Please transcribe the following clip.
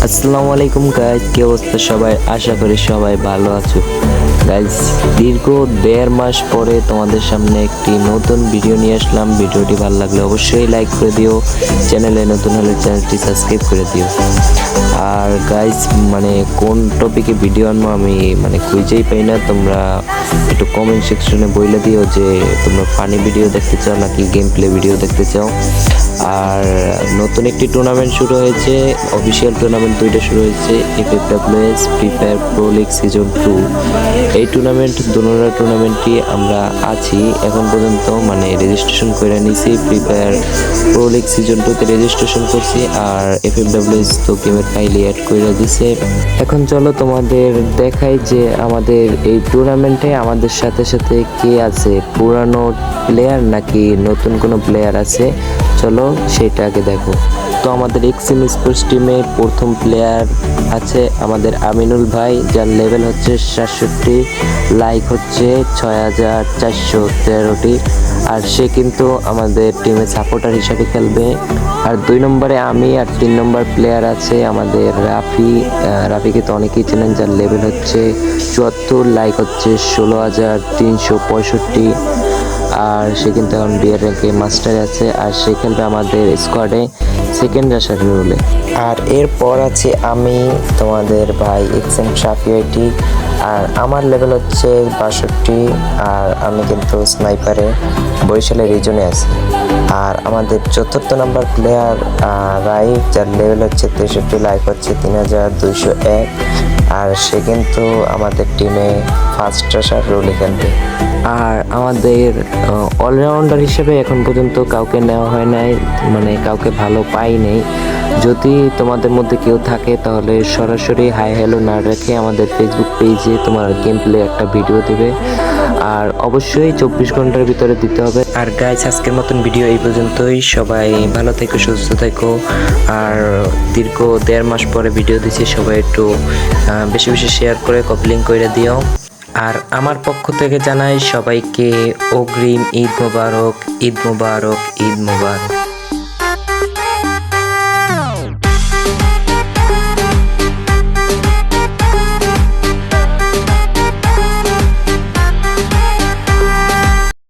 আসসালামু আলাইকুম গাইজ, কি অবস্থা সবাই? আশা করি সবাই ভালো আছো গাইজ। দীর্ঘ 1.5 মাস পরে তোমাদের সামনে একটি নতুন ভিডিও নিয়ে আসলাম। ভিডিওটি ভালো লাগলে অবশ্যই লাইক করে দিও, চ্যানেলে নতুন হলে চ্যানেলটি সাবস্ক্রাইব করে দিও। আর গাইজ কোন টপিকে ভিডিও আনবো আমি খুঁজেই পাই না। তোমরা একটু কমেন্ট সেকশনে বলে দিও যে তোমরা ফানি ভিডিও দেখতে চাও নাকি গেম প্লে ভিডিও দেখতে চাও। আর নতুন একটি টুর্নামেন্ট শুরু হয়েছে, অফিসিয়াল টুর্নামেন্ট 2টা শুরু হয়েছে, FFWS free fire pro league season 2। এই টুর্নামেন্টটি আমরা আছি এখন পর্যন্ত, রেজিস্ট্রেশন করে নিছি। Free fire pro league season 2তে রেজিস্ট্রেশন করছি, আর FFWS তো গেমের ফাইলে অ্যাড করে দিছে। এখন চলো তোমাদের দেখাই যে আমাদের এই টুর্নামেন্টে আমাদের সাথে সাথে কে আছে, পুরানো প্লেয়ার নাকি নতুন কোনো প্লেয়ার আছে। চলো সেটা আগে দেখো। তো আমাদের এক্সএম স্পোর্টস টিমে প্রথম প্লেয়ার আছে আমাদের আমিনুল ভাই, যার লেভেল হচ্ছে 67, লাইক হচ্ছে 6413টি। আর সে কিন্তু আমাদের টিমে সাপোর্টার হিসাবে খেলবে। আর 2 নম্বরে আমি, আর 3 নম্বর প্লেয়ার আছে আমাদের রাফিকে তো অনেকেই চেনেন, যার লেভেল হচ্ছে 74, লাইক হচ্ছে 16365। আর সে কিন্তু এখন বিয়ার র্যাঙ্কে মাস্টারে আছে, আর সে খেলবে আমাদের স্কোয়াডে সেকেন্ড রাশার রোলে। আর এরপর আছে আমি, তোমাদের ভাই এক্সএম সাফিয়াটি, আর আমার লেভেল হচ্ছে 62, আর আমি কিন্তু স্নাইপারে বরিশালের রিজনে আছি। আর আমাদের 4th নাম্বার প্লেয়ার রাইফ, যার লেভেল হচ্ছে 63, লাইক হচ্ছে 3201। আর সে কিন্তু আমাদের টিমে ফার্স্ট রাশার রোলে খেলবে। আর আমাদের অলরাউন্ডার হিসেবে এখন পর্যন্ত কাউকে নেওয়া হয় নাই, কাউকে ভালো পাই নেই। যদি তোমাদের মধ্যে কেউ থাকে তাহলে সরাসরি হাই হ্যালো না রেখে আমাদের ফেসবুক পেজে তোমার গেম প্লে একটা ভিডিও দেবে, আর অবশ্যই 24 ঘন্টার ভিতরে দিতে হবে। আর গাইস, আজকের মতন ভিডিও এই পর্যন্তই। সবাই ভালো থেকো, সুস্থ থেকো। আর দীর্ঘ 1.5 মাস পরে ভিডিও দিচ্ছি, সবাই একটু বেশি বেশি শেয়ার করে কপি লিঙ্ক করে দিও। আর আমার পক্ষ থেকে জানাই সবাইকে অগ্রিম ঈদ মোবারক, ঈদ মোবারক, ঈদ মোবারক।